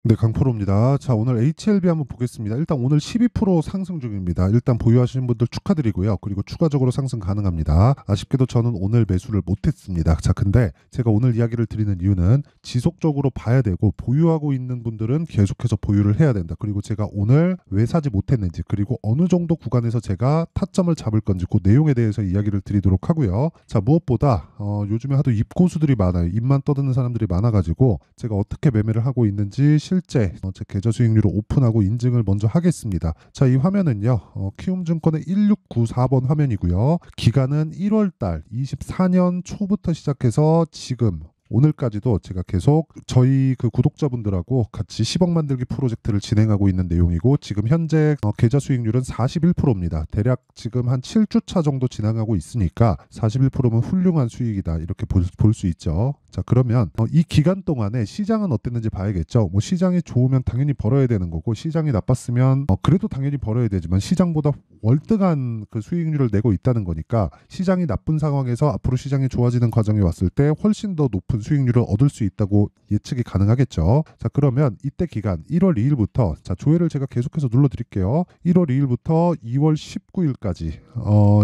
네, 강프로입니다. 자, 오늘 HLB 한번 보겠습니다. 일단 오늘 12% 상승 중입니다. 일단 보유하시는 분들 축하드리고요. 그리고 추가적으로 상승 가능합니다. 아쉽게도 저는 오늘 매수를 못했습니다. 자, 근데 제가 오늘 이야기를 드리는 이유는 지속적으로 봐야 되고 보유하고 있는 분들은 계속해서 보유를 해야 된다. 그리고 제가 오늘 왜 사지 못했는지, 그리고 어느 정도 구간에서 제가 타점을 잡을 건지 그 내용에 대해서 이야기를 드리도록 하고요. 자, 무엇보다 요즘에 하도 입고수들이 많아요. 입만 떠드는 사람들이 많아가지고 제가 어떻게 매매를 하고 있는지 실제 제 계좌 수익률을 오픈하고 인증을 먼저 하겠습니다. 자, 이 화면은요, 키움증권의 1694번 화면이고요. 기간은 1월달 24년 초부터 시작해서 지금 오늘까지도 제가 계속 저희 그 구독자분들하고 같이 10억 만들기 프로젝트를 진행하고 있는 내용이고, 지금 현재 계좌 수익률은 41%입니다. 대략 지금 한 7주차 정도 지나가고 있으니까 41%면 훌륭한 수익이다, 이렇게 볼 수 있죠. 자, 그러면 이 기간 동안에 시장은 어땠는지 봐야겠죠. 뭐 시장이 좋으면 당연히 벌어야 되는 거고, 시장이 나빴으면 그래도 당연히 벌어야 되지만 시장보다 월등한 그 수익률을 내고 있다는 거니까, 시장이 나쁜 상황에서 앞으로 시장이 좋아지는 과정에 왔을 때 훨씬 더 높은 수익률을 얻을 수 있다고 예측이 가능하겠죠. 자, 그러면 이때 기간 1월 2일부터 자, 조회를 제가 계속해서 눌러드릴게요. 1월 2일부터 2월 19일까지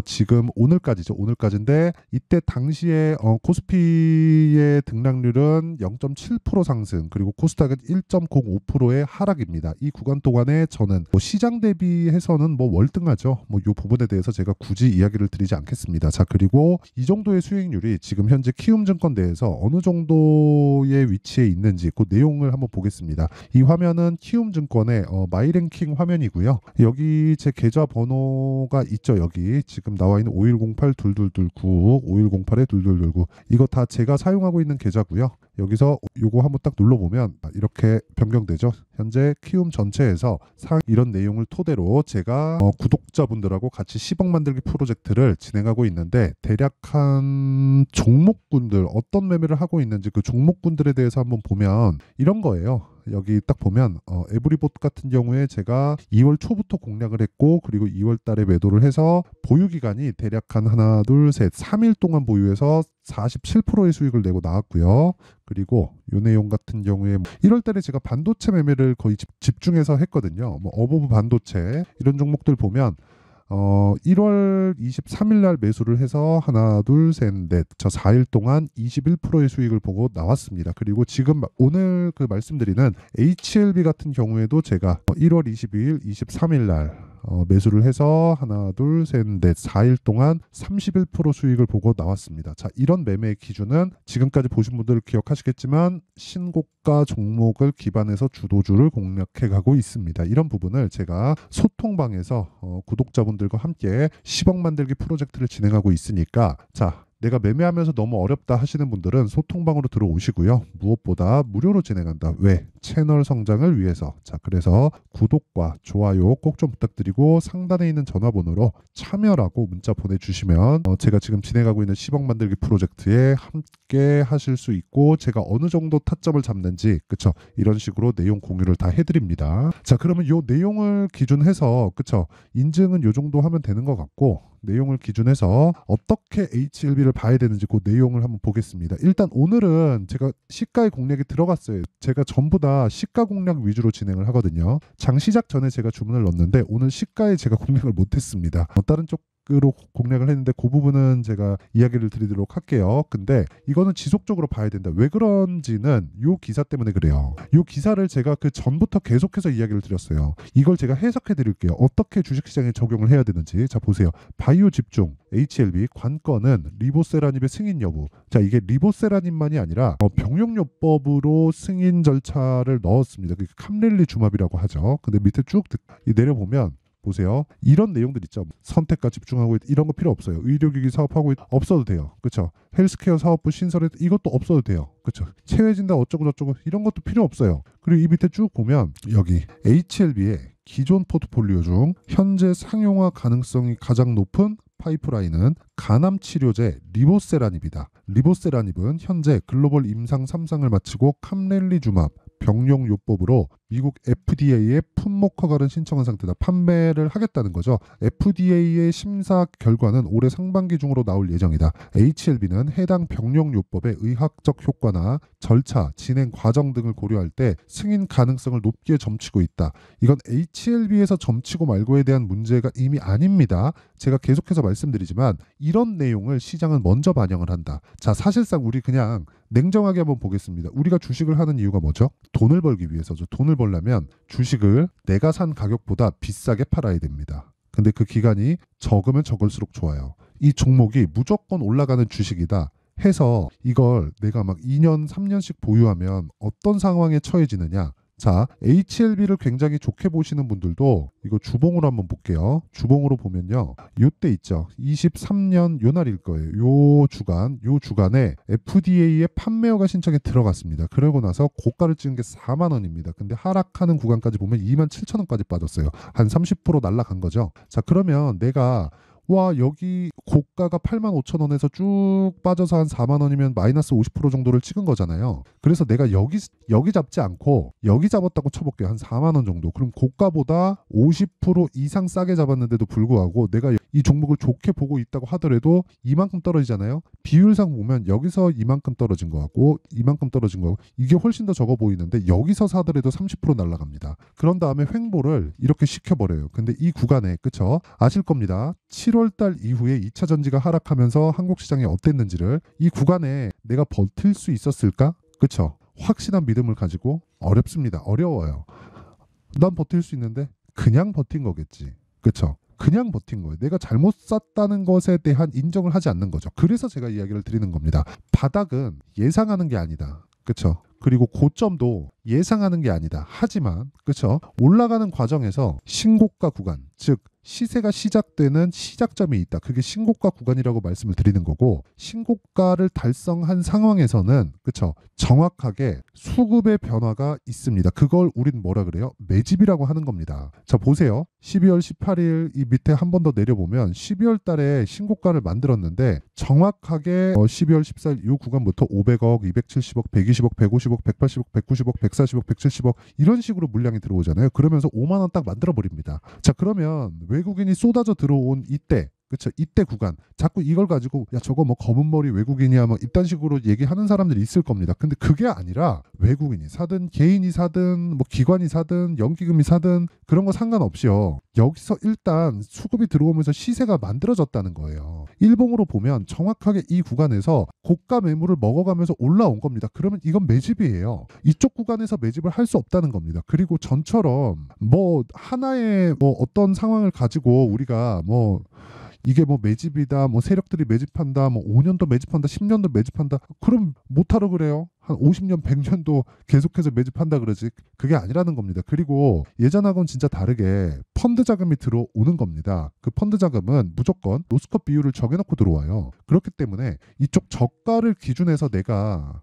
지금 오늘까지죠. 오늘까지인데 이때 당시에 코스피의 등락률은 0.7% 상승, 그리고 코스닥은 1.05%의 하락입니다. 이 구간 동안에 저는 뭐 시장 대비해서는 뭐 월등하죠. 뭐 이 부분에 대해서 제가 굳이 이야기를 드리지 않겠습니다. 자, 그리고 이 정도의 수익률이 지금 현재 키움증권대에서 어느 정도의 위치에 있는지 그 내용을 한번 보겠습니다. 이 화면은 키움증권의 마이랭킹 화면이고요. 여기 제 계좌 번호가 있죠. 여기 지금 나와 있는 5108-2229, 5108-2229, 이거 다 제가 사용하고 있는 계좌고요. 여기서 요거 한번 딱 눌러보면 이렇게 변경되죠. 현재 키움 전체에서 이런 내용을 토대로 제가 구독자분들하고 같이 10억 만들기 프로젝트를 진행하고 있는데, 대략 한 종목군들 어떤 매매를 하고 있는지 그 종목군들에 대해서 한번 보면 이런 거예요. 여기 딱 보면 에브리봇 같은 경우에 제가 2월 초부터 공략을 했고, 그리고 2월 달에 매도를 해서 보유 기간이 대략 한 하나 둘 셋 3일 동안 보유해서 47%의 수익을 내고 나왔고요. 그리고 요 내용 같은 경우에 1월 달에 제가 반도체 매매를 거의 집중해서 했거든요. 뭐 어버브 반도체 이런 종목들 보면 1월 23일 날 매수를 해서 하나, 둘, 셋, 넷, 저 4일 동안 21%의 수익을 보고 나왔습니다. 그리고 지금 오늘 그 말씀드리는 HLB 같은 경우에도 제가 1월 22일, 23일 날 매수를 해서 하나, 둘, 셋, 넷, 4일 동안 31% 수익을 보고 나왔습니다. 자, 이런 매매의 기준은 지금까지 보신 분들 기억하시겠지만 신고가 종목을 기반해서 주도주를 공략해 가고 있습니다. 이런 부분을 제가 소통방에서 구독자분들과 함께 10억 만들기 프로젝트를 진행하고 있으니까, 자, 내가 매매하면서 너무 어렵다 하시는 분들은 소통방으로 들어오시고요. 무엇보다 무료로 진행한다. 왜? 채널 성장을 위해서. 자, 그래서 구독과 좋아요 꼭 좀 부탁드리고, 상단에 있는 전화번호로 참여라고 문자 보내주시면 제가 지금 진행하고 있는 10억 만들기 프로젝트에 함께 하실 수 있고, 제가 어느 정도 타점을 잡는지, 그쵸, 이런 식으로 내용 공유를 다 해드립니다. 자, 그러면 요 내용을 기준해서, 그쵸, 인증은 요 정도 하면 되는 것 같고, 내용을 기준해서 어떻게 HLB를 봐야 되는지 그 내용을 한번 보겠습니다. 일단 오늘은 제가 시가의 공략이 들어갔어요. 제가 전부 다 시가 공략 위주로 진행을 하거든요. 장 시작 전에 제가 주문을 넣었는데 오늘 시가에 제가 공략을 못했습니다. 다른 쪽으로 공략을 했는데 그 부분은 제가 이야기를 드리도록 할게요. 근데 이거는 지속적으로 봐야 된다. 왜 그런지는 요 기사 때문에 그래요. 요 기사를 제가 그 전부터 계속해서 이야기를 드렸어요. 이걸 제가 해석해 드릴게요. 어떻게 주식시장에 적용을 해야 되는지. 자, 보세요. 바이오 집중 HLB 관건은 리보세라닙의 승인 여부. 자, 이게 리보세라닙만이 아니라 병용요법으로 승인 절차를 넣었습니다. 그게 캄렐리 주맙이라고 하죠. 근데 밑에 쭉 내려보면 보세요. 이런 내용들 있죠. 선택과 집중하고 이런 거 필요 없어요. 의료기기 사업하고 없어도 돼요. 그렇죠? 헬스케어 사업부 신설에 이것도 없어도 돼요. 그렇죠? 체외진단 어쩌고 저쩌고 이런 것도 필요 없어요. 그리고 이 밑에 쭉 보면 여기 HLB의 기존 포트폴리오 중 현재 상용화 가능성이 가장 높은 파이프라인은 간암 치료제 리보세라닙이다. 리보세라닙은 현재 글로벌 임상 3상을 마치고 캄렐리주맙, 병용요법으로 미국 FDA에 품목 허가를 신청한 상태다. 판매를 하겠다는 거죠. FDA의 심사 결과는 올해 상반기 중으로 나올 예정이다. HLB는 해당 병용요법의 의학적 효과나 절차, 진행 과정 등을 고려할 때 승인 가능성을 높게 점치고 있다. 이건 HLB에서 점치고 말고에 대한 문제가 이미 아닙니다. 제가 계속해서 말씀드리지만 이런 내용을 시장은 먼저 반영을 한다. 자, 사실상 우리 그냥 냉정하게 한번 보겠습니다. 우리가 주식을 하는 이유가 뭐죠? 돈을 벌기 위해서죠. 돈을 벌려면 주식을 내가 산 가격보다 비싸게 팔아야 됩니다. 근데 그 기간이 적으면 적을수록 좋아요. 이 종목이 무조건 올라가는 주식이다 해서 이걸 내가 막 2년, 3년씩 보유하면 어떤 상황에 처해지느냐? 자, HLB를 굉장히 좋게 보시는 분들도 이거 주봉으로 한번 볼게요. 주봉으로 보면요. 요때 있죠. 23년 요 날일 거예요. 요 주간에 FDA의 판매허가 신청에 들어갔습니다. 그러고 나서 고가를 찍은 게 4만 원입니다. 근데 하락하는 구간까지 보면 2만 7천 원까지 빠졌어요. 한 30% 날라간 거죠. 자, 그러면 내가 여기 고가가 8만 5천 원에서 쭉 빠져서 한 4만 원이면 마이너스 50% 정도를 찍은 거잖아요. 그래서 내가 여기 잡지 않고 여기 잡았다고 쳐볼게요. 한 4만 원 정도. 그럼 고가보다 50% 이상 싸게 잡았는데도 불구하고 내가 이 종목을 좋게 보고 있다고 하더라도 이만큼 떨어지잖아요. 비율상 보면 여기서 이만큼 떨어진 거 같고 이만큼 떨어진 거 같고 이게 훨씬 더 적어 보이는데 여기서 사더라도 30% 날아갑니다. 그런 다음에 횡보를 이렇게 시켜버려요. 근데 이 구간에 그쵸? 아실 겁니다. 7월달 이후에 2차 전지가 하락하면서 한국 시장이 어땠는지를 이 구간에 내가 버틸 수 있었을까? 그쵸? 확실한 믿음을 가지고 어렵습니다. 어려워요. 난 버틸 수 있는데 그냥 버틴 거겠지. 그쵸? 그냥 버틴 거예요. 내가 잘못 샀다는 것에 대한 인정을 하지 않는 거죠. 그래서 제가 이야기를 드리는 겁니다. 바닥은 예상하는 게 아니다. 그쵸? 그리고 고점도 예상하는 게 아니다. 하지만 그쵸? 올라가는 과정에서 신고가 구간, 즉 시세가 시작되는 시작점이 있다. 그게 신고가 구간이라고 말씀을 드리는 거고 신고가를 달성한 상황에서는 그쵸? 정확하게 수급의 변화가 있습니다. 그걸 우린 뭐라 그래요? 매집이라고 하는 겁니다. 자, 보세요. 12월 18일 이 밑에 한 번 더 내려보면 12월 달에 신고가를 만들었는데 정확하게 12월 14일 이 구간부터 500억, 270억, 120억, 150억, 180억, 190억, 140억, 170억 이런 식으로 물량이 들어오잖아요. 그러면서 5만 원 딱 만들어 버립니다. 자, 그러면 외국인이 쏟아져 들어온 이때 그쵸? 이때 구간 자꾸 이걸 가지고 야 저거 뭐 검은 머리 외국인이야 뭐 이딴 식으로 얘기하는 사람들이 있을 겁니다. 근데 그게 아니라 외국인이 사든 개인이 사든 뭐 기관이 사든 연기금이 사든 그런 거 상관없이요. 여기서 일단 수급이 들어오면서 시세가 만들어졌다는 거예요. 일봉으로 보면 정확하게 이 구간에서 고가 매물을 먹어가면서 올라온 겁니다. 그러면 이건 매집이에요. 이쪽 구간에서 매집을 할 수 없다는 겁니다. 그리고 전처럼 뭐 하나의 뭐 어떤 상황을 가지고 우리가 뭐 이게 뭐 매집이다, 뭐 세력들이 매집한다, 뭐 5년도 매집한다, 10년도 매집한다. 그럼 못하러 그래요? 한 50년, 100년도 계속해서 매집한다 그러지. 그게 아니라는 겁니다. 그리고 예전하고는 진짜 다르게 펀드 자금이 들어오는 겁니다. 그 펀드 자금은 무조건 로스컷 비율을 정해놓고 들어와요. 그렇기 때문에 이쪽 저가를 기준해서 내가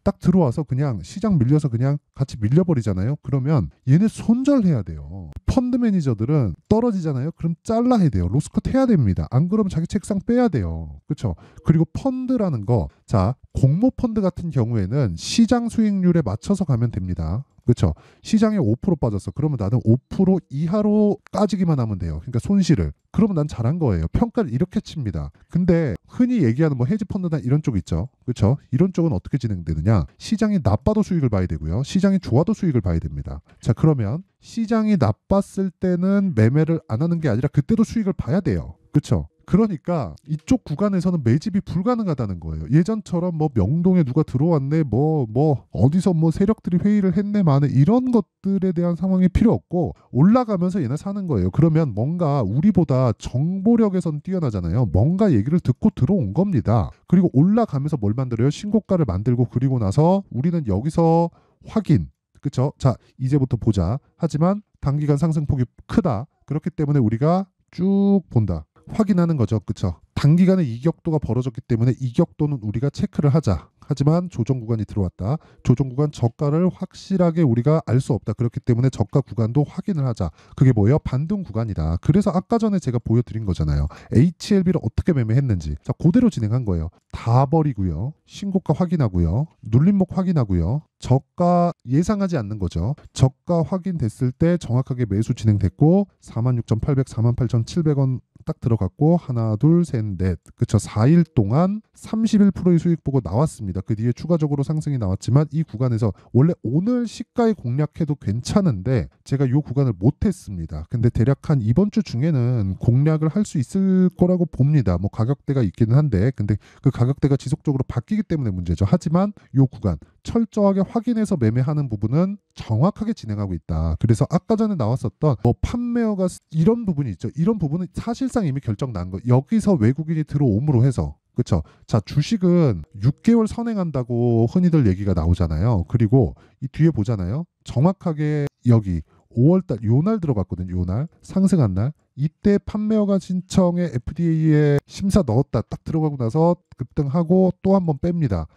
딱 들어와서 그냥 시장 밀려서 그냥 같이 밀려버리잖아요. 그러면 얘네 손절해야 돼요. 펀드 매니저들은 떨어지잖아요. 그럼 잘라야 돼요. 로스컷 해야 됩니다. 안 그러면 자기 책상 빼야 돼요. 그렇죠? 그리고 펀드라는 거, 자 공모 펀드 같은 경우에는 시장 수익률에 맞춰서 가면 됩니다. 그렇죠? 시장에 5% 빠졌어. 그러면 나는 5% 이하로 까지기만 하면 돼요. 그러니까 손실을. 그러면 난 잘한 거예요. 평가를 이렇게 칩니다. 근데 흔히 얘기하는 뭐 헤지 펀드나 이런 쪽 있죠. 그렇죠? 이런 쪽은 어떻게 진행되느냐? 시장이 나빠도 수익을 봐야 되고요. 시장이 좋아도 수익을 봐야 됩니다. 자, 그러면 시장이 나빴을 때는 매매를 안 하는 게 아니라 그때도 수익을 봐야 돼요. 그렇죠? 그러니까 이쪽 구간에서는 매집이 불가능하다는 거예요. 예전처럼 뭐 명동에 누가 들어왔네, 뭐 어디서 뭐 세력들이 회의를 했네, 마네 이런 것들에 대한 상황이 필요 없고 올라가면서 얘네 사는 거예요. 그러면 뭔가 우리보다 정보력에선 뛰어나잖아요. 뭔가 얘기를 듣고 들어온 겁니다. 그리고 올라가면서 뭘 만들어요? 신고가를 만들고 그리고 나서 우리는 여기서 확인. 그쵸? 자, 이제부터 보자. 하지만 단기간 상승폭이 크다. 그렇기 때문에 우리가 쭉 본다. 확인하는 거죠. 그쵸? 단기간에 이격도가 벌어졌기 때문에 이격도는 우리가 체크를 하자. 하지만 조정 구간이 들어왔다. 조정 구간 저가를 확실하게 우리가 알 수 없다. 그렇기 때문에 저가 구간도 확인을 하자. 그게 뭐예요? 반등 구간이다. 그래서 아까 전에 제가 보여드린 거잖아요. HLB를 어떻게 매매했는지. 자, 그대로 진행한 거예요. 다 버리고요. 신고가 확인하고요. 눌림목 확인하고요. 저가 예상하지 않는 거죠. 저가 확인됐을 때 정확하게 매수 진행됐고 46,800, 48,700원 딱 들어갔고 하나 둘 셋 넷 그쵸 4일 동안 31%의 수익 보고 나왔습니다. 그 뒤에 추가적으로 상승이 나왔지만 이 구간에서 원래 오늘 시가에 공략해도 괜찮은데 제가 이 구간을 못했습니다. 근데 대략 한 이번 주 중에는 공략을 할 수 있을 거라고 봅니다. 뭐 가격대가 있기는 한데 근데 그 가격대가 지속적으로 바뀌기 때문에 문제죠. 하지만 이 구간 철저하게 확인해서 매매하는 부분은 정확하게 진행하고 있다. 그래서 아까 전에 나왔었던 뭐 판매어가 이런 부분이 있죠. 이런 부분은 사실상 이미 결정 난 거. 여기서 외국인이 들어옴으로 해서 그렇죠. 자, 주식은 6개월 선행한다고 흔히들 얘기가 나오잖아요. 그리고 이 뒤에 보잖아요. 정확하게 여기 5월달 요날 들어갔거든요. 요날 상승한 날 이때 판매허가 신청에 FDA에 심사 넣었다 딱 들어가고 나서 급등하고 또 한 번 뺍니다.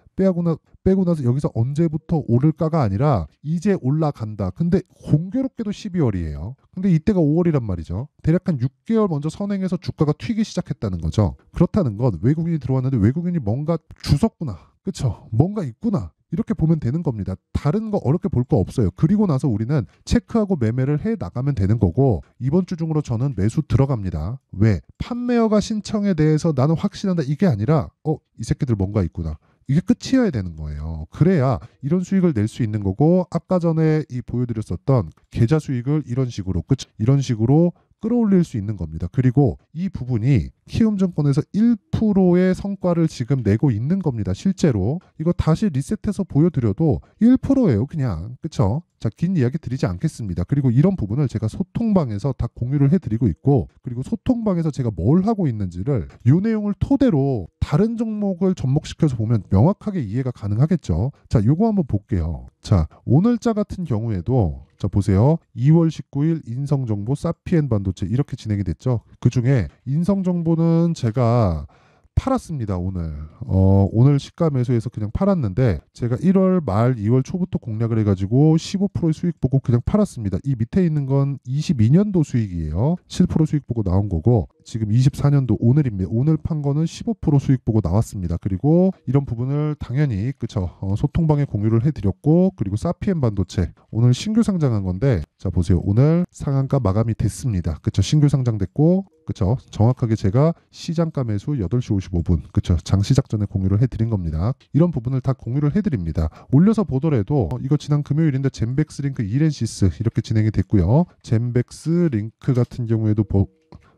빼고 나서 여기서 언제부터 오를까가 아니라 이제 올라간다. 근데 공교롭게도 12월이에요. 근데 이때가 5월이란 말이죠. 대략 한 6개월 먼저 선행해서 주가가 튀기 시작했다는 거죠. 그렇다는 건 외국인이 들어왔는데 외국인이 뭔가 주웠구나. 그쵸? 뭔가 있구나. 이렇게 보면 되는 겁니다. 다른 거 어렵게 볼 거 없어요. 그리고 나서 우리는 체크하고 매매를 해 나가면 되는 거고 이번 주 중으로 저는 매수 들어갑니다. 왜? 판매허가 신청에 대해서 나는 확신한다 이게 아니라 이 새끼들 뭔가 있구나. 이게 끝이어야 되는 거예요. 그래야 이런 수익을 낼 수 있는 거고 아까 전에 이 보여드렸었던 계좌 수익을 이런 식으로 이런 식으로 끌어올릴 수 있는 겁니다. 그리고 이 부분이 키움증권에서 1%의 성과를 지금 내고 있는 겁니다. 실제로 이거 다시 리셋해서 보여드려도 1%예요. 그냥 그쵸? 자, 긴 이야기 드리지 않겠습니다. 그리고 이런 부분을 제가 소통방에서 다 공유를 해드리고 있고 그리고 소통방에서 제가 뭘 하고 있는지를 이 내용을 토대로 다른 종목을 접목시켜서 보면 명확하게 이해가 가능하겠죠. 자, 요거 한번 볼게요. 자, 오늘자 같은 경우에도 자, 보세요. 2월 19일 인성정보 사피엔 반도체 이렇게 진행이 됐죠. 그중에 인성정보는 제가 팔았습니다. 오늘 시가 매수해서 그냥 팔았는데 제가 1월 말 2월 초부터 공략을 해가지고 15%의 수익 보고 그냥 팔았습니다. 이 밑에 있는 건 22년도 수익이에요. 7% 수익 보고 나온 거고 지금 24년도 오늘입니다. 오늘 판 거는 15% 수익 보고 나왔습니다. 그리고 이런 부분을 당연히 그쵸 소통방에 공유를 해드렸고 그리고 사피엔 반도체 오늘 신규 상장한 건데 자 보세요. 오늘 상한가 마감이 됐습니다. 그쵸 신규 상장됐고 그쵸 정확하게 제가 시장가 매수 8시 55분 그쵸 장시작 전에 공유를 해드린 겁니다. 이런 부분을 다 공유를 해드립니다. 올려서 보더라도 이거 지난 금요일인데 젠백스 링크 이렌시스 이렇게 진행이 됐고요. 젠백스 링크 같은 경우에도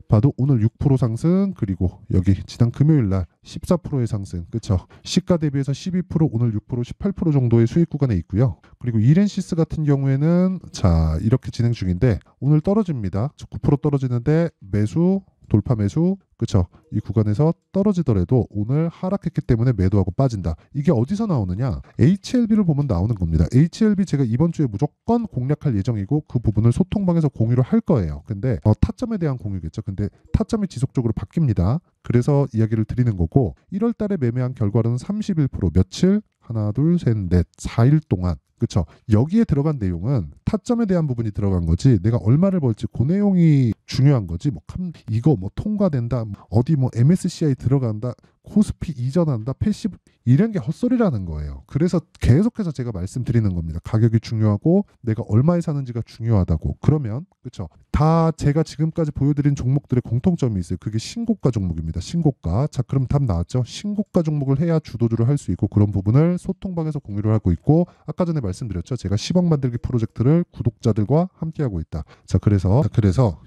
봐도 오늘 6% 상승 그리고 여기 지난 금요일날 14%의 상승 그쵸 시가 대비해서 12% 오늘 6% 18% 정도의 수익 구간에 있고요. 그리고 이렌시스 같은 경우에는 자 이렇게 진행 중인데 오늘 떨어집니다. 9% 떨어지는데 매수 돌파 매수 그쵸 이 구간에서 떨어지더라도 오늘 하락했기 때문에 매도하고 빠진다. 이게 어디서 나오느냐 HLB를 보면 나오는 겁니다. HLB 제가 이번 주에 무조건 공략할 예정이고 그 부분을 소통방에서 공유를 할 거예요. 근데 타점에 대한 공유겠죠. 근데 타점이 지속적으로 바뀝니다. 그래서 이야기를 드리는 거고 1월 달에 매매한 결과로는 31% 며칠 하나 둘 셋 넷 4일 동안 그쵸 여기에 들어간 내용은 타점에 대한 부분이 들어간 거지 내가 얼마를 벌지 그 내용이 중요한 거지 뭐 이거 뭐 통과된다 어디 뭐 MSCI 들어간다 코스피 이전한다 패시브 이런 게 헛소리라는 거예요. 그래서 계속해서 제가 말씀드리는 겁니다. 가격이 중요하고 내가 얼마에 사는지가 중요하다고. 그러면 그쵸 다 제가 지금까지 보여드린 종목들의 공통점이 있어요. 그게 신고가 종목입니다. 신고가. 자 그럼 답 나왔죠. 신고가 종목을 해야 주도주를 할 수 있고 그런 부분을 소통방에서 공유를 하고 있고 아까 전에 말씀드렸죠. 제가 10억 만들기 프로젝트를 구독자들과 함께하고 있다. 자 그래서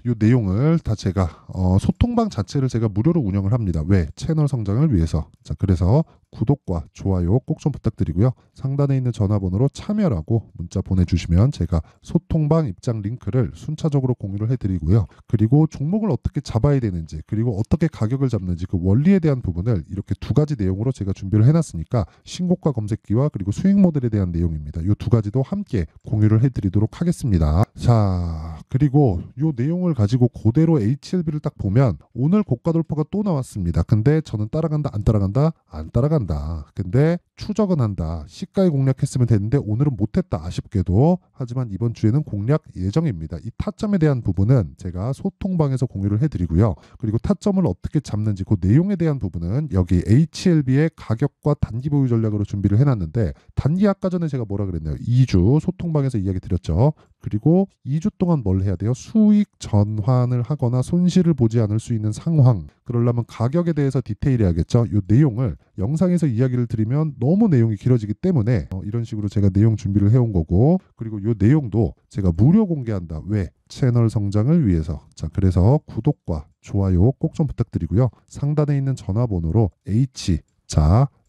이 내용을 다 제가 소통방 자체를 제가 무료로 운영을 합니다. 왜? 채널 성장을 위해서. 자 그래서 구독과 좋아요 꼭 좀 부탁드리고요. 상단에 있는 전화번호로 참여라고 문자 보내주시면 제가 소통방 입장 링크를 순차적으로 공유를 해드리고요. 그리고 종목을 어떻게 잡아야 되는지 그리고 어떻게 가격을 잡는지 그 원리에 대한 부분을 이렇게 두 가지 내용으로 제가 준비를 해놨으니까 신고가 검색기와 그리고 수익 모델에 대한 내용입니다. 이 두 가지도 함께 공유를 해드리도록 하겠습니다. 자 그리고 이 내용을 가지고 그대로 HLB를 딱 보면 오늘 고가 돌파가 또 나왔습니다. 근데 저는 따라간다 안 따라간다 안 따라간다. 근데 추적은 한다. 시가에 공략했으면 됐는데 오늘은 못했다. 아쉽게도. 하지만 이번 주에는 공략 예정입니다. 이 타점에 대한 부분은 제가 소통방에서 공유를 해드리고요. 그리고 타점을 어떻게 잡는지 그 내용에 대한 부분은 여기 HLB의 가격과 단기 보유 전략으로 준비를 해놨는데, 단기 아까 전에 제가 뭐라 그랬나요? 2주 소통방에서 이야기 드렸죠. 그리고 2주 동안 뭘 해야 돼요? 수익 전환을 하거나 손실을 보지 않을 수 있는 상황. 그러려면 가격에 대해서 디테일해야겠죠. 이 내용을 영상에서 이야기를 드리면 너무 내용이 길어지기 때문에 이런 식으로 제가 내용 준비를 해온 거고, 그리고 이 내용도 제가 무료 공개한다. 왜? 채널 성장을 위해서. 자, 그래서 구독과 좋아요 꼭 좀 부탁드리고요. 상단에 있는 전화번호로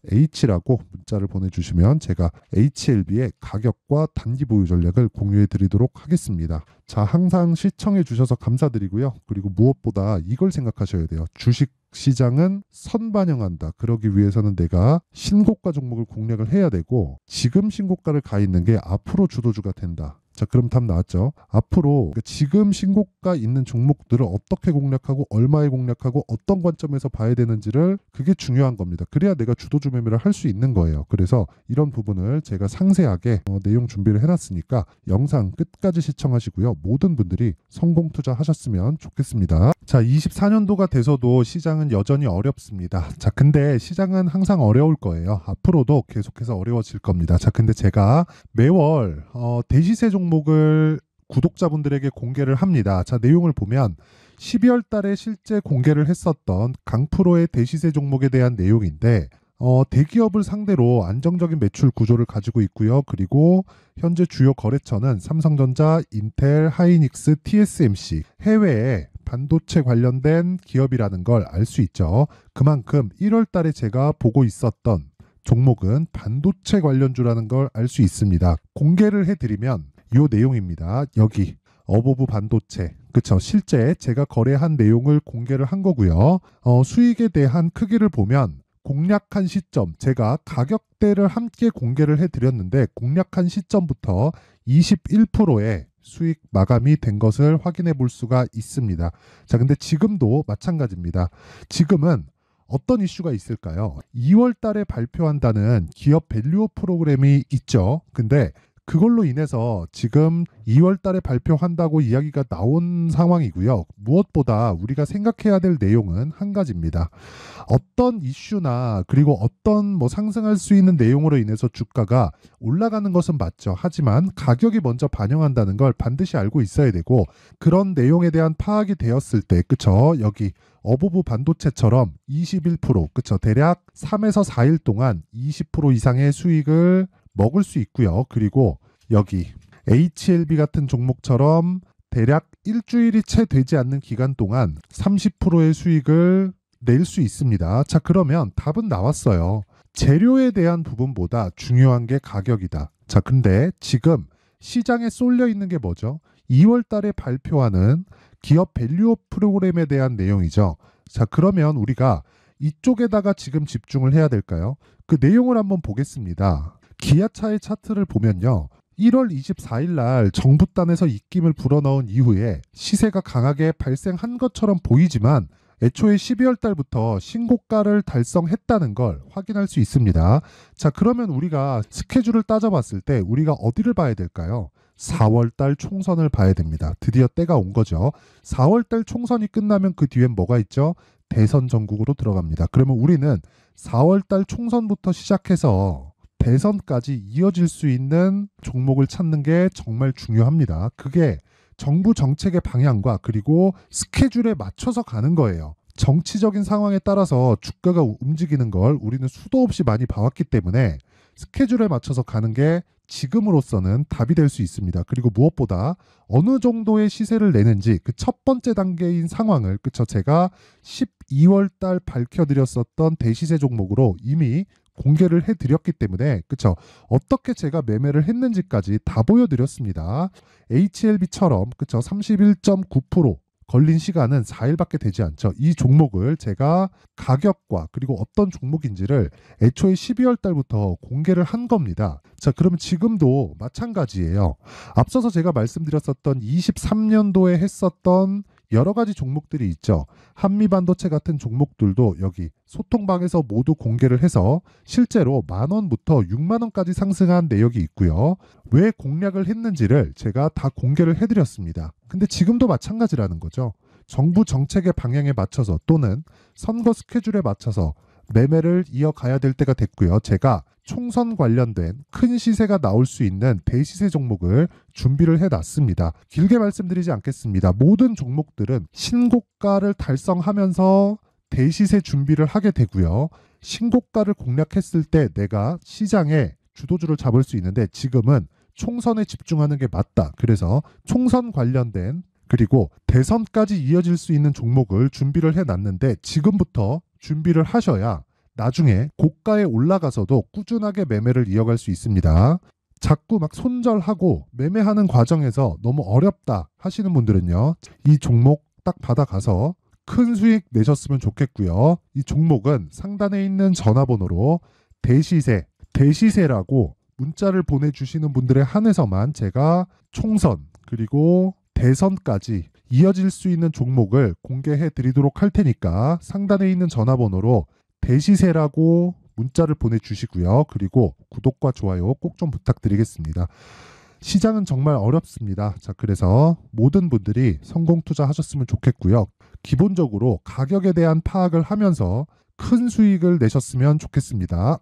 H라고 문자를 보내주시면 제가 HLB의 가격과 단기 보유 전략을 공유해 드리도록 하겠습니다. 자, 항상 시청해 주셔서 감사드리고요. 그리고 무엇보다 이걸 생각하셔야 돼요. 주식 시장은 선반영한다. 그러기 위해서는 내가 신고가 종목을 공략을 해야 되고, 지금 신고가를 가 있는 게 앞으로 주도주가 된다. 자, 그럼 답 나왔죠? 앞으로 지금 신고가 있는 종목들을 어떻게 공략하고 얼마에 공략하고 어떤 관점에서 봐야 되는지를, 그게 중요한 겁니다. 그래야 내가 주도주 매매를 할 수 있는 거예요. 그래서 이런 부분을 제가 상세하게 내용 준비를 해놨으니까 영상 끝까지 시청하시고요. 모든 분들이 성공 투자하셨으면 좋겠습니다. 자, 24년도가 돼서도 시장은 여전히 어렵습니다. 자, 근데 시장은 항상 어려울 거예요. 앞으로도 계속해서 어려워질 겁니다. 자, 근데 제가 매월 대시세 종목을 구독자분들에게 공개를 합니다. 자, 내용을 보면 12월 달에 실제 공개를 했었던 강프로의 대시세 종목에 대한 내용인데, 대기업을 상대로 안정적인 매출 구조를 가지고 있고요. 그리고 현재 주요 거래처는 삼성전자, 인텔, 하이닉스, TSMC, 해외에 반도체 관련된 기업이라는 걸 알 수 있죠. 그만큼 1월 달에 제가 보고 있었던 종목은 반도체 관련주라는 걸 알 수 있습니다. 공개를 해드리면 이 내용입니다. 여기 어보브 반도체, 그쵸? 실제 제가 거래한 내용을 공개를 한 거고요. 수익에 대한 크기를 보면 공략한 시점, 제가 가격대를 함께 공개를 해드렸는데 공략한 시점부터 21%의 수익 마감이 된 것을 확인해 볼 수가 있습니다. 자, 근데 지금도 마찬가지입니다. 지금은 어떤 이슈가 있을까요? 2월 달에 발표한다는 기업 밸류업 프로그램이 있죠. 근데 그걸로 인해서 지금 2월 달에 발표한다고 이야기가 나온 상황이고요. 무엇보다 우리가 생각해야 될 내용은 한 가지입니다. 어떤 이슈나 그리고 어떤 상승할 수 있는 내용으로 인해서 주가가 올라가는 것은 맞죠. 하지만 가격이 먼저 반영한다는 걸 반드시 알고 있어야 되고, 그런 내용에 대한 파악이 되었을 때, 그쵸? 여기 어보브 반도체처럼 21%, 그쵸? 대략 3에서 4일 동안 20% 이상의 수익을 먹을 수 있고요. 그리고 여기 HLB 같은 종목처럼 대략 일주일이 채 되지 않는 기간 동안 30%의 수익을 낼 수 있습니다. 자, 그러면 답은 나왔어요. 재료에 대한 부분보다 중요한 게 가격이다. 자, 근데 지금 시장에 쏠려 있는 게 뭐죠? 2월 달에 발표하는 기업 밸류업 프로그램에 대한 내용이죠. 자, 그러면 우리가 이쪽에다가 지금 집중을 해야 될까요? 그 내용을 한번 보겠습니다. 기아차의 차트를 보면요. 1월 24일 날 정부단에서 입김을 불어넣은 이후에 시세가 강하게 발생한 것처럼 보이지만 애초에 12월 달부터 신고가를 달성했다는 걸 확인할 수 있습니다. 자, 그러면 우리가 스케줄을 따져봤을 때 우리가 어디를 봐야 될까요? 4월 달 총선을 봐야 됩니다. 드디어 때가 온 거죠. 4월 달 총선이 끝나면 그 뒤엔 뭐가 있죠? 대선 전국으로 들어갑니다. 그러면 우리는 4월 달 총선부터 시작해서 대선까지 이어질 수 있는 종목을 찾는 게 정말 중요합니다. 그게 정부 정책의 방향과 그리고 스케줄에 맞춰서 가는 거예요. 정치적인 상황에 따라서 주가가 움직이는 걸 우리는 수도 없이 많이 봐왔기 때문에 스케줄에 맞춰서 가는 게 지금으로서는 답이 될 수 있습니다. 그리고 무엇보다 어느 정도의 시세를 내는지 그 첫 번째 단계인 상황을, 그쵸? 제가 12월 달 밝혀드렸었던 대시세 종목으로 이미 공개를 해드렸기 때문에, 그쵸? 어떻게 제가 매매를 했는지까지 다 보여드렸습니다. HLB처럼, 그쵸? 31.9% 걸린 시간은 4일밖에 되지 않죠. 이 종목을 제가 가격과 그리고 어떤 종목인지를 애초에 12월 달부터 공개를 한 겁니다. 자, 그러면 지금도 마찬가지예요. 앞서서 제가 말씀드렸었던 23년도에 했었던 여러 가지 종목들이 있죠. 한미반도체 같은 종목들도 여기 소통방에서 모두 공개를 해서 실제로 10,000원부터 60,000원까지 상승한 내역이 있고요. 왜 공략을 했는지를 제가 다 공개를 해드렸습니다. 근데 지금도 마찬가지라는 거죠. 정부 정책의 방향에 맞춰서 또는 선거 스케줄에 맞춰서 매매를 이어가야 될 때가 됐고요. 제가 총선 관련된 큰 시세가 나올 수 있는 대시세 종목을 준비를 해놨습니다. 길게 말씀드리지 않겠습니다. 모든 종목들은 신고가를 달성하면서 대시세 준비를 하게 되고요. 신고가를 공략했을 때 내가 시장에 주도주를 잡을 수 있는데 지금은 총선에 집중하는 게 맞다. 그래서 총선 관련된 그리고 대선까지 이어질 수 있는 종목을 준비를 해놨는데 지금부터 준비를 하셔야 나중에 고가에 올라가서도 꾸준하게 매매를 이어갈 수 있습니다. 자꾸 막 손절하고 매매하는 과정에서 너무 어렵다 하시는 분들은요. 이 종목 딱 받아가서 큰 수익 내셨으면 좋겠고요. 이 종목은 상단에 있는 전화번호로 대시세라고 문자를 보내주시는 분들에 한해서만 제가 총선 그리고 대선까지 이어질 수 있는 종목을 공개해 드리도록 할 테니까 상단에 있는 전화번호로 대시세라고 문자를 보내주시고요. 그리고 구독과 좋아요 꼭 좀 부탁드리겠습니다. 시장은 정말 어렵습니다. 자, 그래서 모든 분들이 성공 투자하셨으면 좋겠고요. 기본적으로 가격에 대한 파악을 하면서 큰 수익을 내셨으면 좋겠습니다.